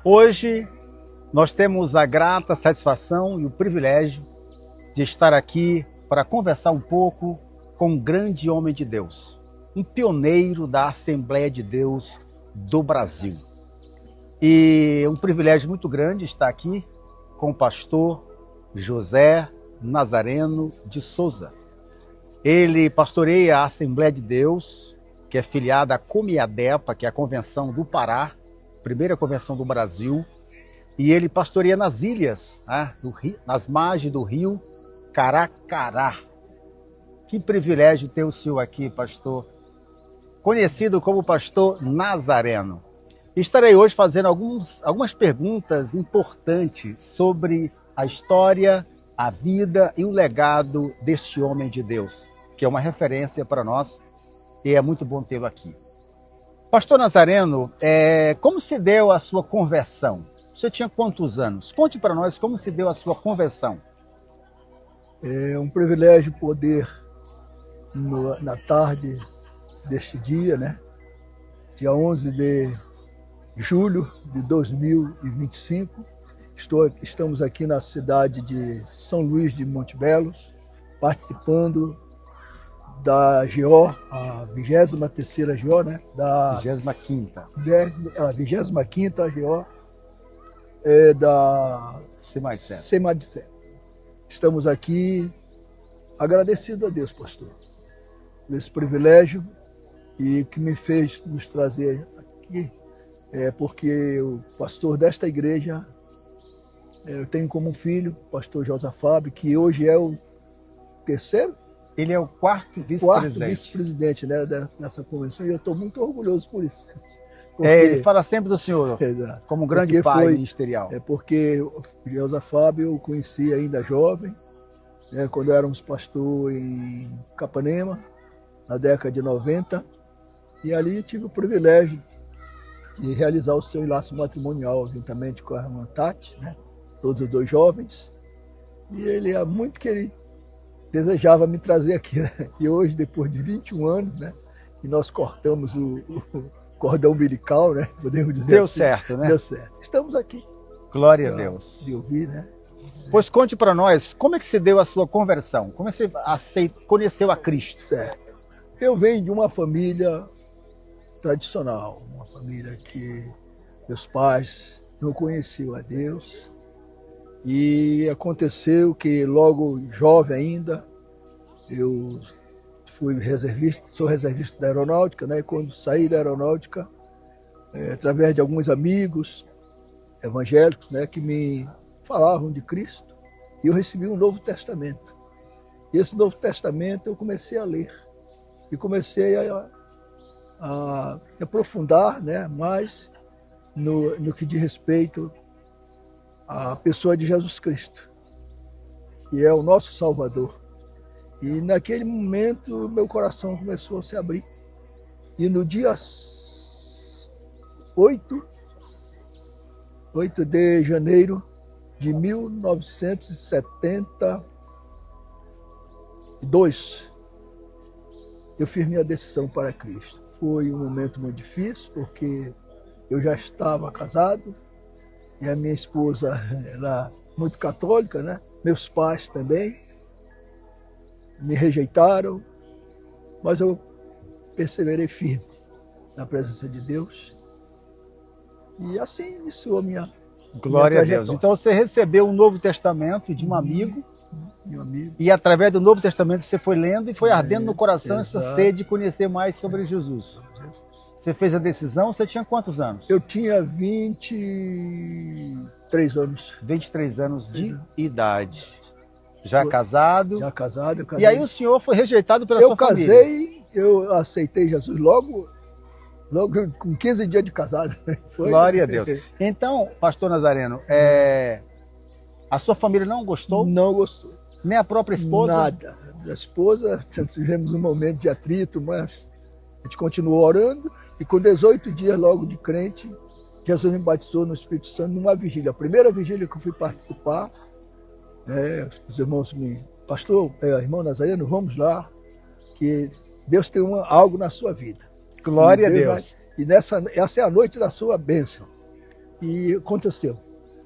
Hoje nós temos a grata satisfação e o privilégio de estar aqui para conversar um pouco com um grande homem de Deus, um pioneiro da Assembleia de Deus do Brasil. E um privilégio muito grande estar aqui com o pastor José Nazareno de Souza. Ele pastoreia a Assembleia de Deus, que é filiada à Comiadepa, que é a Convenção do Pará, primeira convenção do Brasil, e ele pastoreia nas ilhas, né, nas margens do rio Caracará. Que privilégio ter o senhor aqui, pastor, conhecido como pastor Nazareno. Estarei hoje fazendo algumas perguntas importantes sobre a história, a vida e o legado deste homem de Deus, que é uma referência para nós e é muito bom tê-lo aqui. Pastor Nazareno, como se deu a sua conversão? Você tinha quantos anos? Conte para nós como se deu a sua conversão. É um privilégio poder, na tarde deste dia, né? Dia 11 de julho de 2025, estamos aqui na cidade de São Luís de Monte Belos, participando da GO, a 23ª GO, né? Da 25ª. A 25ª GO da CEMADCEP. Estamos aqui agradecidos a Deus, pastor, por esse privilégio e que me fez nos trazer aqui, porque o pastor desta igreja, eu tenho como um filho, o pastor Josafá, que hoje é o terceiro? Ele é o quarto vice-presidente. Quarto vice-presidente, né, dessa convenção, e eu estou muito orgulhoso por isso. Porque, ele fala sempre do senhor, exato, como um grande pai ministerial. Porque o Josafá eu conheci ainda jovem, né, quando éramos pastor em Capanema, na década de 90, e ali tive o privilégio de realizar o seu enlace matrimonial, juntamente com a irmã Tati, né, todos os dois jovens, e ele é muito querido. Desejava me trazer aqui, né? E hoje, depois de 21 anos, né, e nós cortamos o cordão umbilical, né, podemos dizer Deu assim. Certo, né? Deu certo. Estamos aqui. Glória a Deus. De ouvir, né? Pois conte para nós, como é que se deu a sua conversão? Como você conheceu a Cristo? Certo. Eu venho de uma família tradicional, uma família que meus pais não conheciam a Deus. E aconteceu que logo jovem ainda, eu fui reservista, sou reservista da aeronáutica, né? E quando saí da aeronáutica, através de alguns amigos evangélicos, né, que me falavam de Cristo, e eu recebi um Novo Testamento. E esse Novo Testamento eu comecei a ler e comecei a aprofundar, né, mais no que diz respeito a pessoa de Jesus Cristo, que é o nosso Salvador. E naquele momento meu coração começou a se abrir. E no dia 8 de janeiro de 1972, eu fiz minha decisão para Cristo. Foi um momento muito difícil, porque eu já estava casado, e a minha esposa era muito católica, né? Meus pais também me rejeitaram, mas eu perseverei firme na presença de Deus. E assim iniciou a minha Glória a Deus. Então você recebeu um Novo Testamento de um amigo. De um amigo. E através do Novo Testamento você foi lendo e foi ardendo no coração essa sede de conhecer mais sobre Jesus. Você fez a decisão, você tinha quantos anos? Eu tinha 23 anos. 23 anos de idade. Já casado? Já casado, eu casei. E aí o senhor foi rejeitado pela sua família? Eu aceitei Jesus logo com 15 dias de casado. Foi. Glória a Deus. Então, pastor Nazareno, a sua família não gostou? Não gostou. Nem a própria esposa? Nada. A esposa, tivemos um momento de atrito, mas a gente continuou orando. E com 18 dias logo de crente, Jesus me batizou no Espírito Santo numa vigília. A primeira vigília que eu fui participar, os irmãos pastor, irmão Nazareno, vamos lá, que Deus tem algo na sua vida. Glória a Deus. E essa é a noite da sua bênção. E aconteceu.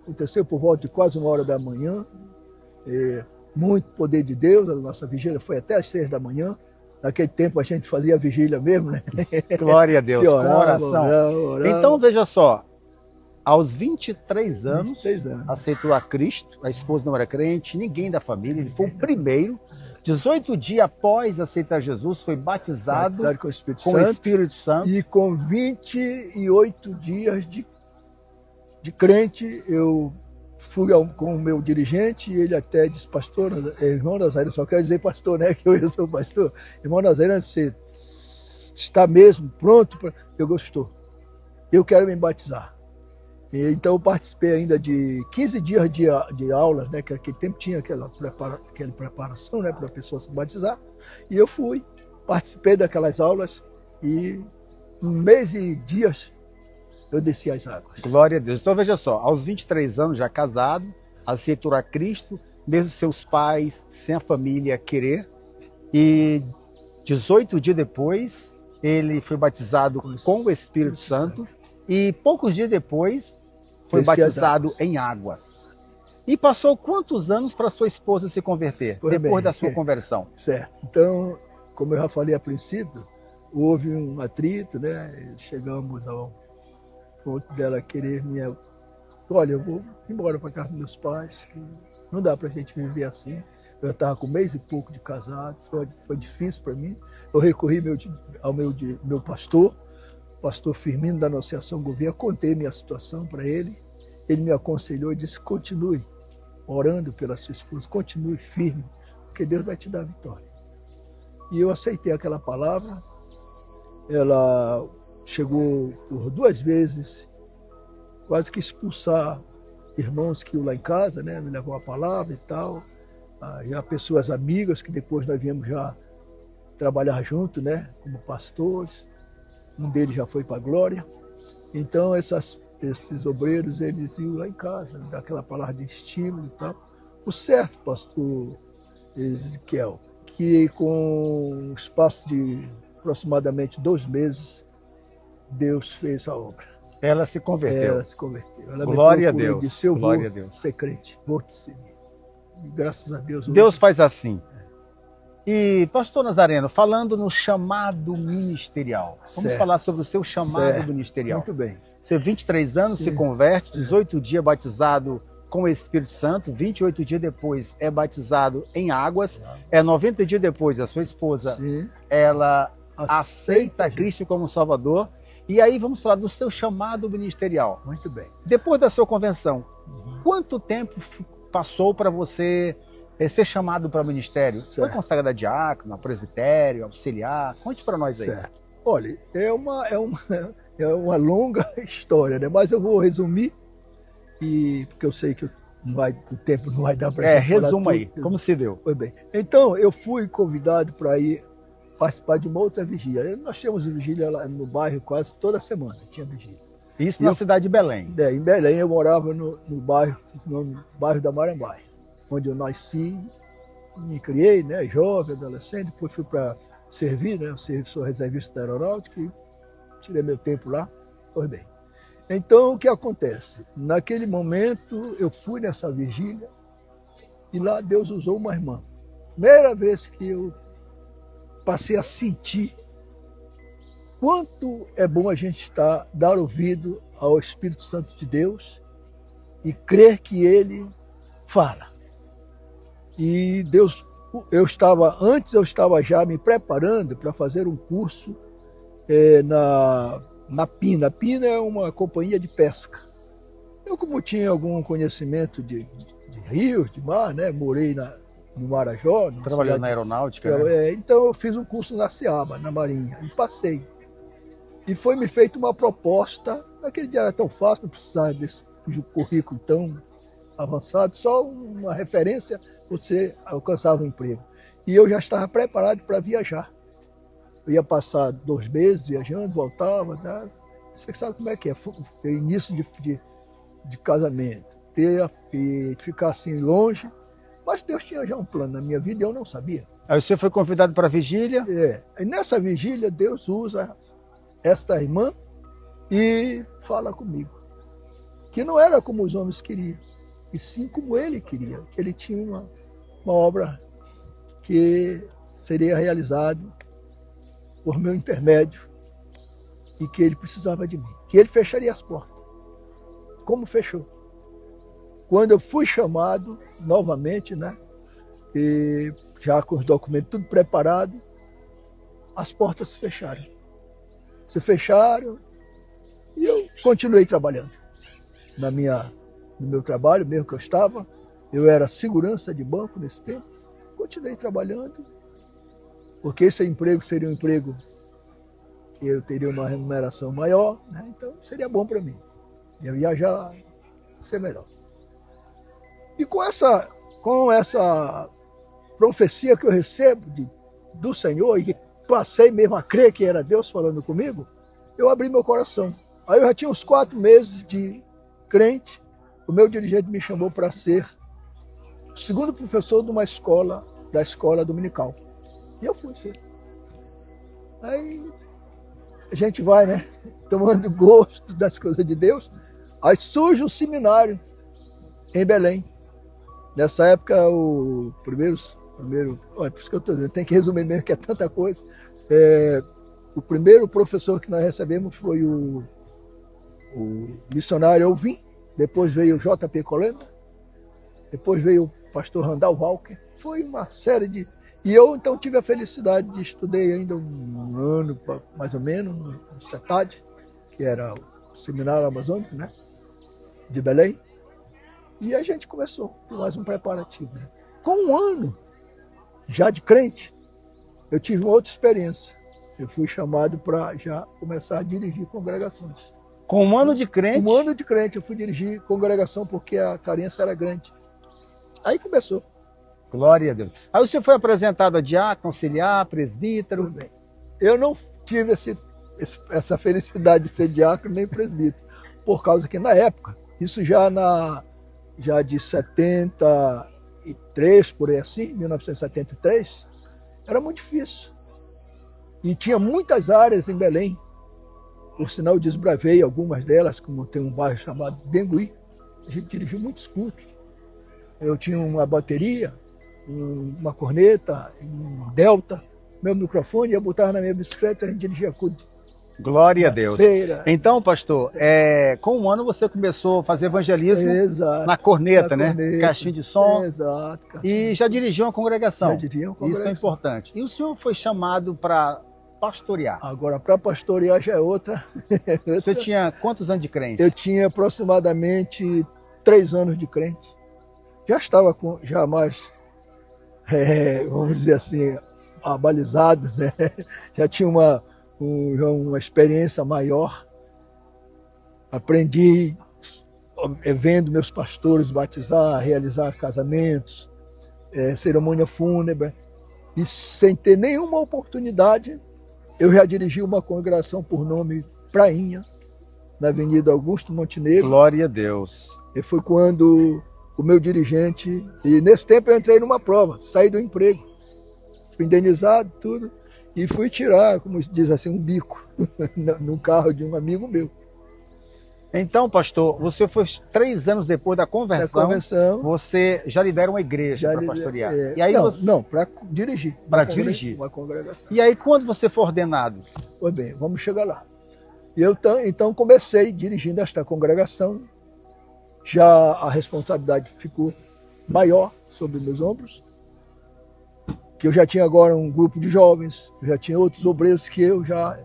Aconteceu por volta de quase 1 hora da manhã. Muito poder de Deus. A nossa vigília foi até às 6 da manhã. Naquele tempo a gente fazia vigília mesmo, né? Glória a Deus, Se orava, com oração. orava. Então, veja só, aos 23 anos, 23 anos. aceitou a Cristo, a esposa não era crente, ninguém da família, ele foi o primeiro. 18 dias após aceitar Jesus, foi batizado com o Espírito com Santo. o Espírito Santo. E com 28 dias de crente, eu fui com o meu dirigente e ele até disse, pastor, irmão Nazaireno, só quero dizer pastor, né, que eu sou pastor. Irmão Nazaireno, você está mesmo pronto? Eu gostou. Eu quero me batizar. E, então eu participei ainda de 15 dias de aulas, né, que naquele tempo tinha aquela preparação, né, para a pessoa se batizar. E eu fui, participei daquelas aulas e 1 mês e dias eu desci as águas. Glória a Deus. Então veja só, aos 23 anos já casado, aceitou a Cristo, mesmo seus pais, sem a família querer, e 18 dias depois ele foi batizado com o Espírito Santo e poucos dias depois foi batizado em águas. E passou quantos anos para sua esposa se converter, depois da sua conversão? Certo. Então, como eu já falei a princípio, houve um atrito, né? Chegamos ao ponto dela querer olha, eu vou embora para casa dos meus pais, que não dá para a gente viver assim. Eu estava com 1 mês e pouco de casado, foi difícil para mim. Eu recorri ao meu pastor, o pastor Firmino da Anunciação Governo, contei minha situação para ele. Ele me aconselhou e disse, continue orando pela sua esposa, continue firme, porque Deus vai te dar a vitória. E eu aceitei aquela palavra. Ela chegou por 2 vezes, quase que expulsar irmãos que iam lá em casa, né? Me levou a palavra e tal. Já pessoas amigas que depois nós viemos já trabalhar junto, né? Como pastores. Um deles já foi para a glória. Então esses obreiros, eles iam lá em casa, dar aquela palavra de estímulo e tal. O certo, pastor Ezequiel, que com um espaço de aproximadamente 2 meses, Deus fez a obra. Ela se converteu. Ela se converteu. Ela Glória a Deus. Disse, eu Glória vou a Deus. ser crente, vou te seguir. E graças a Deus. Deus faz assim. E, pastor Nazareno, falando no chamado ministerial, vamos falar sobre o seu chamado ministerial. Muito bem. Você, 23 anos, se converte, 18 dias batizado com o Espírito Santo, 28 dias depois é batizado em águas, 90 dias depois a sua esposa, ela aceita Cristo como Salvador. E aí vamos falar do seu chamado ministerial. Muito bem. Depois da sua convenção, quanto tempo passou para você ser chamado para o ministério? Foi consagrado a diácono, presbitério, auxiliar? Conte para nós aí. Certo. Olha, é uma longa história, né? Mas eu vou resumir, porque eu sei que o tempo não vai dar para gente falar resuma tudo. aí, como se deu. Foi bem. Então, eu fui convidado para ir participar de uma outra vigília. Nós tínhamos vigília lá no bairro quase toda semana, tinha vigília. Isso na cidade de Belém? Em Belém, eu morava no bairro da Marambaia, onde eu nasci, me criei, né, jovem, adolescente, depois fui para servir, né, sou reservista da aeronáutica e tirei meu tempo lá, foi bem. Então, o que acontece? Naquele momento, eu fui nessa vigília e lá Deus usou uma irmã. Primeira vez que eu passei a sentir quanto é bom a gente dar ouvido ao Espírito Santo de Deus e crer que Ele fala. E Deus, eu estava já me preparando para fazer um curso na Pina. A Pina é uma companhia de pesca. Eu, como tinha algum conhecimento de rios, de mar, né, morei no Marajó. Trabalhando na aeronáutica, né? Então eu fiz um curso na SEABA, na Marinha, e passei. E foi-me feita uma proposta, naquele dia era tão fácil, não precisava desse currículo tão avançado, só uma referência, você alcançava um emprego. E eu já estava preparado para viajar. Eu ia passar 2 meses viajando, voltava, né? Você sabe como é que é, início de casamento, e ficar assim longe. Mas Deus tinha já um plano na minha vida e eu não sabia. Aí você foi convidado para a vigília? E nessa vigília, Deus usa esta irmã e fala comigo. que não era como os homens queriam, e sim como ele queria, que ele tinha uma obra que seria realizada por meu intermédio e que ele precisava de mim, que ele fecharia as portas, como fechou. Quando eu fui chamado novamente, né, e já com os documentos tudo preparado, as portas se fecharam. Se fecharam e eu continuei trabalhando. No meu trabalho, mesmo que eu estava, eu era segurança de banco nesse tempo, continuei trabalhando, porque esse emprego seria um emprego que eu teria uma remuneração maior, né? Então seria bom para mim. Ia viajar, ser melhor. E com essa profecia que eu recebo do Senhor, e passei mesmo a crer que era Deus falando comigo, eu abri meu coração. Aí eu já tinha uns 4 meses de crente, o meu dirigente me chamou para ser o segundo professor de uma escola, da escola dominical. E eu fui ser. Aí a gente vai, né, tomando gosto das coisas de Deus. Aí surge um seminário em Belém. Nessa época, o primeiro, olha, por isso que eu estou dizendo, tem que resumir mesmo, que é tanta coisa. O primeiro professor que nós recebemos foi o missionário Alvim, depois veio o J.P. Colenda, depois veio o pastor Randall Walker. Foi uma série de... E eu, então, tive a felicidade de estudei ainda um ano, mais ou menos, no CETAD, que era o Seminário Amazônico, né, de Belém. E a gente começou, tem mais um preparativo. Né? Com um ano já de crente, eu tive uma outra experiência. Eu fui chamado para já começar a dirigir congregações. Com um ano de crente? Com um ano de crente, eu fui dirigir congregação porque a carência era grande. Aí começou. Glória a Deus. Aí o senhor foi apresentado a diácono, auxiliar, presbítero? Bem, eu não tive essa felicidade de ser diácono nem presbítero, por causa que na época, isso já de 73, por aí assim, 1973, era muito difícil. E tinha muitas áreas em Belém. Por sinal, eu desbravei algumas delas, como tem um bairro chamado Bengui. A gente dirigiu muitos cultos. Eu tinha uma bateria, uma corneta, um delta, meu microfone, eu botava na minha bicicleta, a gente dirigia culto. Glória a Deus. Feira. Então, pastor, com um ano você começou a fazer evangelismo. Exato, na corneta, né? Caixinha de som. Exato. E já dirigiu uma congregação. Já dirigia uma congregação. Isso é importante. E o senhor foi chamado para pastorear. Agora, para pastorear já é outra. Você tinha quantos anos de crente? Eu tinha aproximadamente 3 anos de crente. Já estava mais, vamos dizer assim, abalizado, né? Já tinha uma experiência maior. Aprendi vendo meus pastores batizar, realizar casamentos, cerimônia fúnebre. E sem ter nenhuma oportunidade, eu já dirigi uma congregação por nome Prainha, na Avenida Augusto Montenegro. Glória a Deus. E foi quando o meu dirigente... E nesse tempo eu entrei numa prova, saí do emprego. Fui indenizado, tudo. E fui tirar, como se diz assim, um bico no carro de um amigo meu. Então, pastor, você foi 3 anos depois da conversão, você já lidera uma igreja para pastorear. E aí não, para dirigir. Para dirigir. Uma congregação. E aí, quando você foi ordenado? Pois bem, vamos chegar lá. E eu então comecei dirigindo esta congregação. Já a responsabilidade ficou maior sobre meus ombros. Que eu já tinha agora um grupo de jovens, eu já tinha outros obreiros que eu já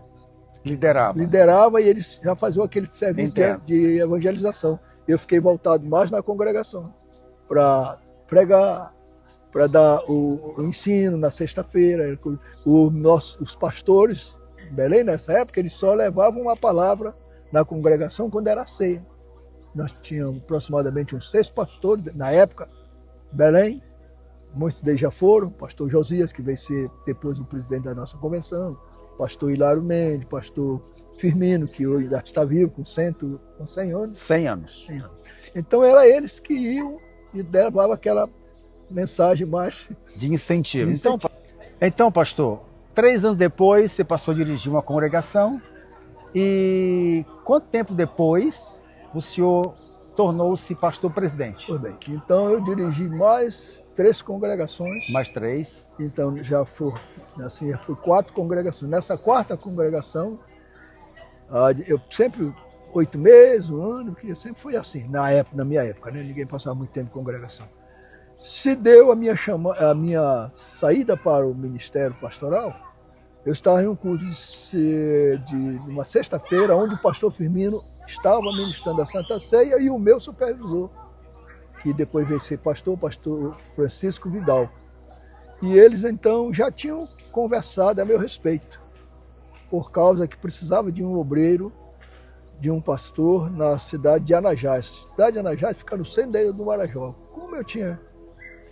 liderava e eles já faziam aquele serviço de evangelização. Eu fiquei voltado mais na congregação para pregar, para dar o ensino na sexta-feira. Os pastores em Belém, nessa época, eles só levavam uma palavra na congregação quando era ceia. Nós tínhamos aproximadamente uns 6 pastores na época, em Belém. Muitos deles já foram, o pastor Josias, que veio ser depois o presidente da nossa convenção, o pastor Hilário Mendes, o pastor Firmino, que hoje ainda está vivo, com 100 anos. 100 anos. Então, eram eles que iam e levavam aquela mensagem mais... De incentivo. Então, pastor, 3 anos depois, você passou a dirigir uma congregação. E quanto tempo depois o senhor tornou-se pastor presidente. Pois bem, então eu dirigi mais 3 congregações. Mais 3. Então já fui 4 congregações. Nessa 4ª congregação, eu sempre, 8 meses, 1 ano, que eu sempre fui assim, na minha época, né? Ninguém passava muito tempo em congregação. Se deu a minha saída para o ministério pastoral, eu estava em um culto de uma sexta-feira, onde o pastor Firmino estava ministrando a Santa Ceia e o meu supervisor, que depois veio ser pastor Francisco Vidal. E eles então já tinham conversado a meu respeito, por causa que precisava de um obreiro, de um pastor na cidade de Anajás. A cidade de Anajás fica no centro do Marajó. Como eu tinha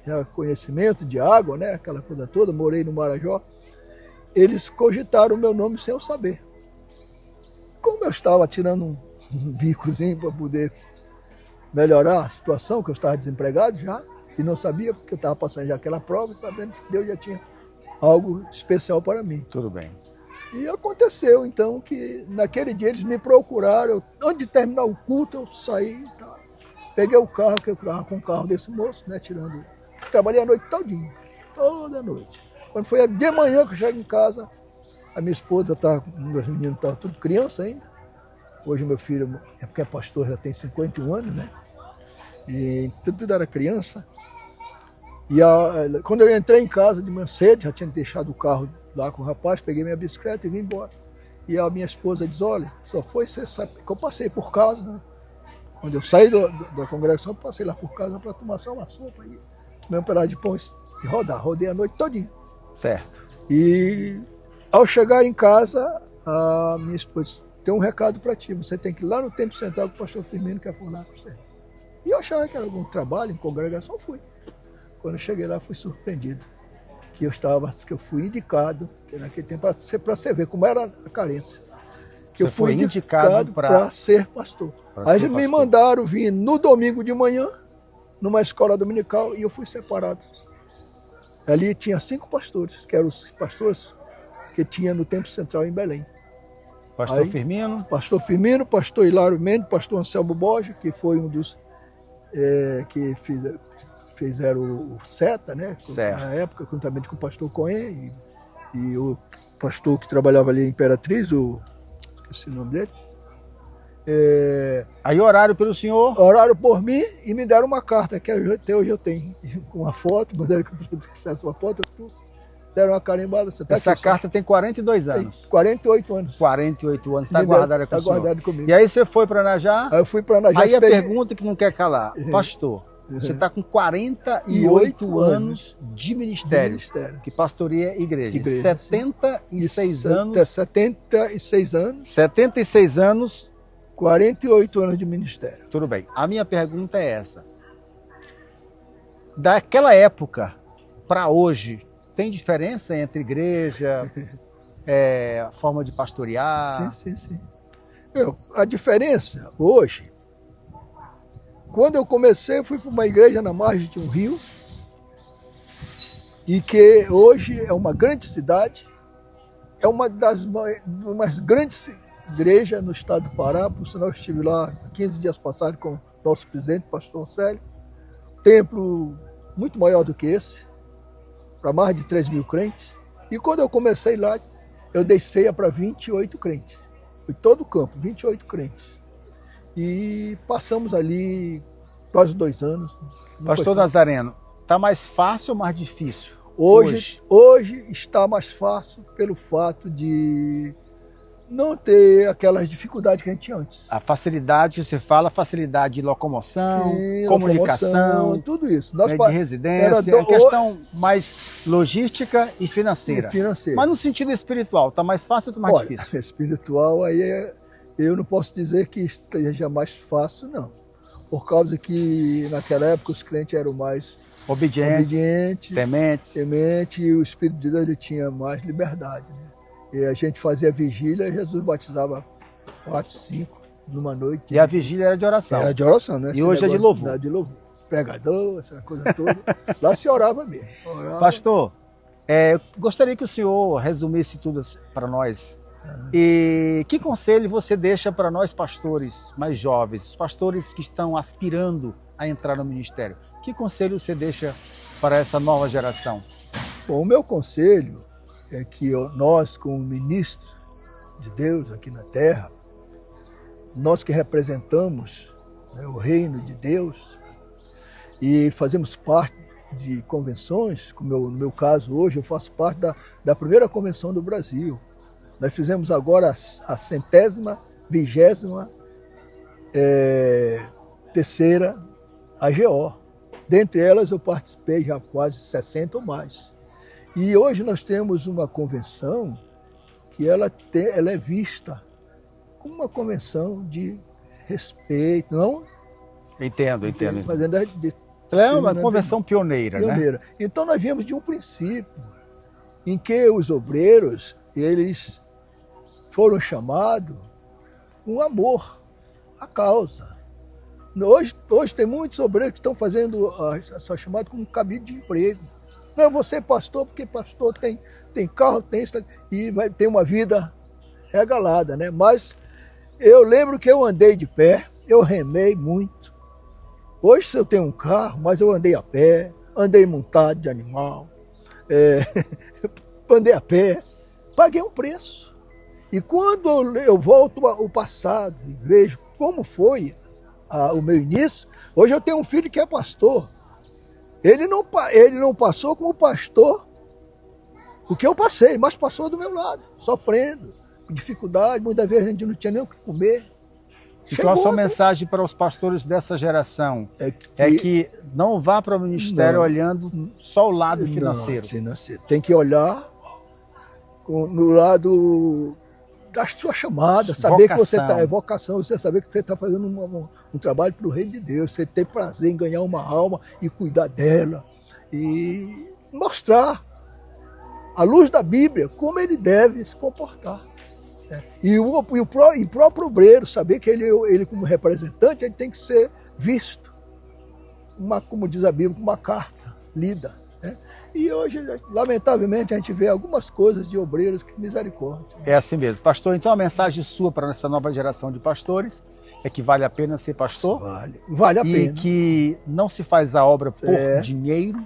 já conhecimento de água, né, aquela coisa toda, morei no Marajó, eles cogitaram o meu nome sem eu saber. Como eu estava tirando um bicozinho para poder melhorar a situação, que eu estava desempregado já, e não sabia, porque eu estava passando já aquela prova, sabendo que Deus já tinha algo especial para mim. Tudo bem. E aconteceu, então, que naquele dia eles me procuraram, antes de terminar o culto, eu saí, tá, peguei o carro, que eu estava com o carro desse moço, né, trabalhei a noite todinha, toda noite. Quando foi de manhã que eu chego em casa, a minha esposa meus meninos estavam tudo criança ainda. Hoje meu filho, é porque é pastor, já tem 51 anos, né? E tudo era criança. E quando eu entrei em casa de manhã cedo, já tinha deixado o carro lá com o rapaz, peguei minha bicicleta e vim embora. E a minha esposa diz, olha, só foi você saber que eu passei por casa, né? Quando eu saí da congregação, eu passei lá por casa para tomar só uma sopa e comer um pedaço de pão e rodei a noite todinha. Certo. E ao chegar em casa, a minha esposa disse, tem um recado para ti, você tem que ir lá no Templo Central que o pastor Firmino quer falar com você. E eu achava que era algum trabalho em congregação, fui. Quando eu cheguei lá, fui surpreendido. Que eu fui indicado, que naquele tempo, para você ver como era a carência. Que você eu fui indicado para ser pastor. Aí eles me mandaram vir no domingo de manhã, numa escola dominical, e eu fui separado. Ali tinha 5 pastores, que eram os pastores que tinha no Templo Central em Belém. Pastor Firmino? Pastor Firmino, pastor Hilário Mendes, pastor Anselmo Borges, que foi um dos que fizeram o SETA, né? Certo. Na época, juntamente com o pastor Cohen e o pastor que trabalhava ali em Imperatriz, esqueci o nome dele. Aí oraram pelo senhor? Oraram por mim e me deram uma carta, que até hoje eu tenho, com uma foto, mandaram que eu fizesse uma foto, eu trouxe. Deram uma carimbada. Essa carta tem 42 anos. Tem 48 anos. 48 anos, está guardada com o senhor. Guardado comigo. E aí você foi para Anajá? Aí eu fui para Anajá. Aí a pergunta que não quer calar. Pastor, você está com 48 anos de ministério, que pastoreia igreja. 76 anos. 76 anos. 76 anos. 48 anos de ministério. Tudo bem. A minha pergunta é essa. Daquela época para hoje, tem diferença entre igreja, a forma de pastorear? Sim. A diferença hoje, quando eu comecei, eu fui para uma igreja na margem de um rio, e que hoje é uma grande cidade, é uma das mais grandes igrejas no estado do Pará. Por sinal, eu estive lá 15 dias passados com o nosso presidente, pastor Célio. Templo muito maior do que esse, para mais de 3 mil crentes. E quando eu comecei lá, eu dei ceia para 28 crentes. Foi todo o campo, 28 crentes. E passamos ali quase 2 anos. Pastor Nazareno, está mais fácil ou mais difícil? Hoje está mais fácil pelo fato de não ter aquelas dificuldades que a gente tinha antes. A facilidade que você fala, facilidade de locomoção, comunicação, tudo isso. De residência, a questão mais logística e financeira. Mas no sentido espiritual, está mais fácil ou está mais difícil? Espiritual, aí eu não posso dizer que esteja mais fácil, não. Por causa que naquela época os crentes eram mais obedientes, tementes, e o Espírito de Deus ele tinha mais liberdade, né? E a gente fazia vigília, Jesus batizava 4, 5 numa noite. E a vigília era de oração? Era de oração, né? E hoje é de louvor? De louvor. Pregador, essa coisa toda. Lá se orava mesmo. Pastor, eu gostaria que o senhor resumisse tudo para nós E que conselho você deixa para nós pastores mais jovens, os pastores que estão aspirando a entrar no ministério? Que conselho você deixa para essa nova geração? Bom, o meu conselho é que nós, como ministros de Deus aqui na terra, nós que representamos, né, o reino de Deus e fazemos parte de convenções, como no meu caso hoje, eu faço parte da primeira convenção do Brasil. Nós fizemos agora a 120ª, terceira AGO. Dentre elas eu participei já quase 60 ou mais. E hoje nós temos uma convenção que ela é vista como uma convenção de respeito, não? Entendo. É uma convenção pioneira, né? Então nós viemos de um princípio em que os obreiros, eles foram chamados com amor à causa. Hoje tem muitos obreiros que estão fazendo a sua chamada como um cabide de emprego. Não, eu vou ser pastor porque pastor tem carro, tem isso, e vai ter uma vida regalada, né? Mas eu lembro que eu andei de pé, eu remei muito. Hoje eu tenho um carro, mas eu andei a pé, andei montado de animal, andei a pé, paguei um preço. E quando eu volto ao passado e vejo como foi o meu início, hoje eu tenho um filho que é pastor. Ele não passou como pastor o que eu passei, mas passou do meu lado, sofrendo, com dificuldade, muitas vezes a gente não tinha nem o que comer. Então a sua mensagem para os pastores dessa geração é que não vá para o ministério olhando só o lado financeiro. Tem que olhar no lado da sua chamada, saber que você está, vocação, você saber que você está fazendo um trabalho para o reino de Deus, você ter prazer em ganhar uma alma e cuidar dela e mostrar à luz da Bíblia como ele deve se comportar. E o próprio obreiro, saber que ele como representante, ele tem que ser visto, como diz a Bíblia, uma carta lida. Né? E hoje, lamentavelmente, a gente vê algumas coisas de obreiros que misericórdia. É assim mesmo. Pastor, então a mensagem sua para essa nova geração de pastores é que vale a pena ser pastor? Vale a pena. E que não se faz a obra por dinheiro,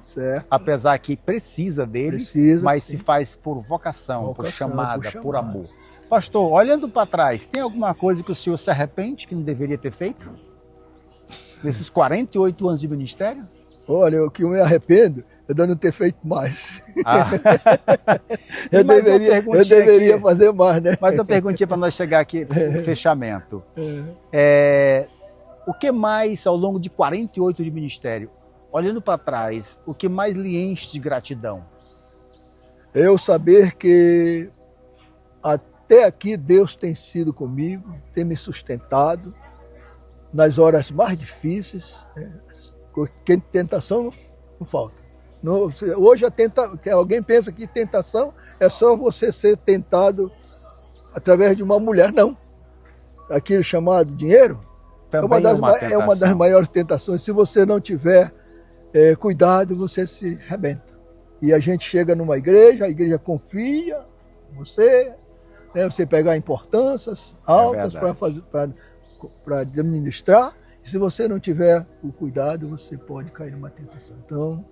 apesar que precisa dele, mas se faz por vocação, por chamada, por amor. Pastor, olhando para trás, tem alguma coisa que o senhor se arrepende que não deveria ter feito? Nesses 48 anos de ministério? Olha, o que eu me arrependo é de não ter feito mais. Eu deveria fazer mais, né? Mas uma perguntinha para nós chegar aqui no fechamento. O que mais, ao longo de 48 de ministério, olhando para trás, o que mais lhe enche de gratidão? Eu saber que até aqui Deus tem sido comigo, tem me sustentado nas horas mais difíceis, né? Porque tentação não falta. Hoje alguém pensa que tentação é só você ser tentado através de uma mulher. Não. Aquilo chamado dinheiro é uma das maiores tentações. Se você não tiver cuidado, você se arrebenta. E a gente chega numa igreja, a igreja confia em você, né? Você pegar importâncias altas para administrar. E se você não tiver o cuidado, você pode cair numa tentação. Então,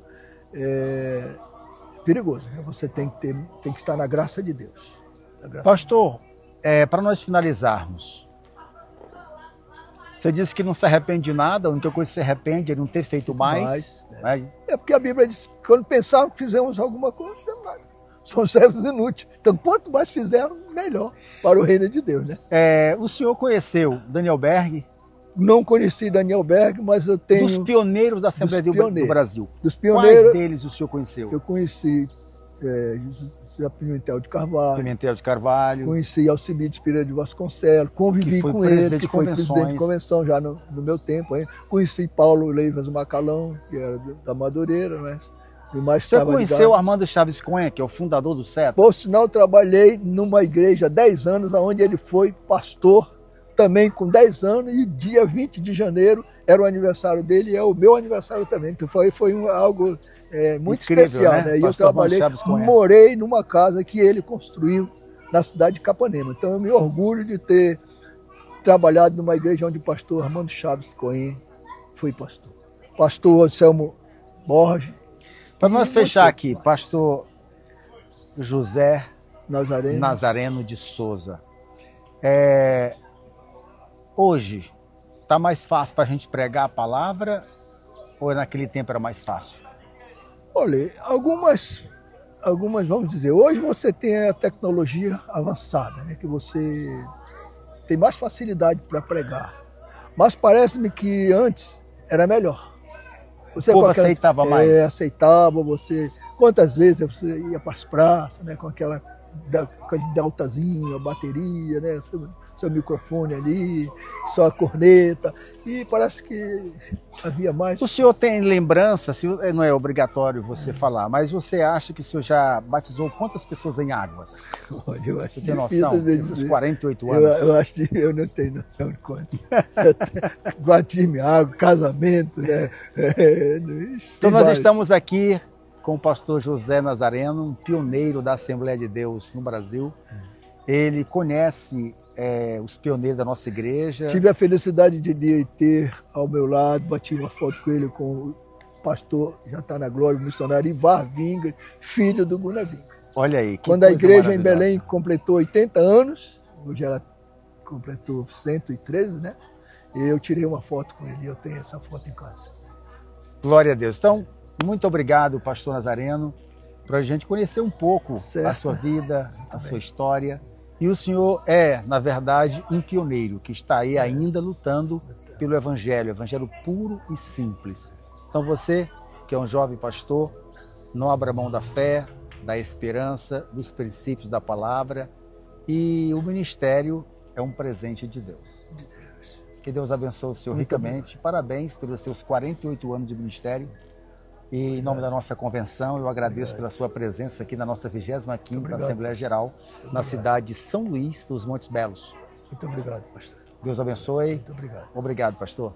é perigoso, né? Você tem que estar na graça de Deus. Pastor, para nós finalizarmos, você disse que não se arrepende de nada, a única coisa que se arrepende é não ter feito mais. Né? É porque a Bíblia diz que quando pensávamos que fizemos alguma coisa, não fizemos nada. São servos inúteis. Então, quanto mais fizeram, melhor para o reino de Deus. Né? O senhor conheceu Daniel Berg? Não conheci Daniel Berg, mas eu tenho... Dos pioneiros da Assembleia do Brasil. Dos pioneiros. Quais deles o senhor conheceu? Eu conheci José Pimentel de Carvalho. Conheci Alcibiades Pereira de Vasconcelos, convivi com ele, que foi presidente de convenção já no meu tempo ainda. Conheci Paulo Leivas Macalão, que era da Madureira, né? Você conheceu Armando Chaves Cunha, que é o fundador do CETA? Por sinal, eu trabalhei numa igreja há 10 anos, onde ele foi pastor, também com 10 anos, e dia 20 de janeiro era o aniversário dele e é o meu aniversário também. Então foi algo muito incrível, especial. Né? E eu trabalhei, morei numa casa que ele construiu na cidade de Capanema. Então eu me orgulho de ter trabalhado numa igreja onde o pastor Armando Chaves Cohen foi pastor. Pastor Anselmo Borges. Para nós fechar aqui, pastor José Nazareno de Souza. Hoje, está mais fácil para a gente pregar a palavra ou naquele tempo era mais fácil? Olha, algumas, vamos dizer, hoje você tem a tecnologia avançada, né, que você tem mais facilidade para pregar. Mas parece-me que antes era melhor. O povo aceitava mais. Aceitava, quantas vezes você ia para as praças, né, com aquele deltazinho, a bateria, né, seu microfone ali, sua corneta, e parece que havia mais. O senhor tem lembrança, não é obrigatório você falar, mas você acha que o senhor já batizou quantas pessoas em águas? Olha, eu acho você tem noção? Nesses 48 anos? Eu acho que eu não tenho noção de quantos. Batismo em água, casamento, né? Então nós estamos aqui com o pastor José Nazareno, um pioneiro da Assembleia de Deus no Brasil. Ele conhece os pioneiros da nossa igreja. Tive a felicidade de ter ao meu lado, bati uma foto com ele, com o pastor, já está na glória, o missionário Ivar Wingre, filho do Gunnar Wingre. Olha aí, que quando a igreja em Belém completou 80 anos, hoje ela completou 113, né? Eu tirei uma foto com ele, eu tenho essa foto em casa. Glória a Deus. Então, muito obrigado, pastor Nazareno, para a gente conhecer um pouco a sua vida, a sua história. E o senhor é, na verdade, um pioneiro que está aí ainda lutando pelo evangelho puro e simples. Então você, que é um jovem pastor, não abra mão da fé, da esperança, dos princípios da palavra. E o ministério é um presente de Deus. Que Deus abençoe o senhor ricamente. Parabéns pelos seus 48 anos de ministério. E em nome da nossa convenção, eu agradeço pela sua presença aqui na nossa 25ª Assembleia Geral, na cidade de São Luís dos Montes Belos. Muito obrigado, pastor. Deus abençoe. Muito obrigado. Obrigado, pastor.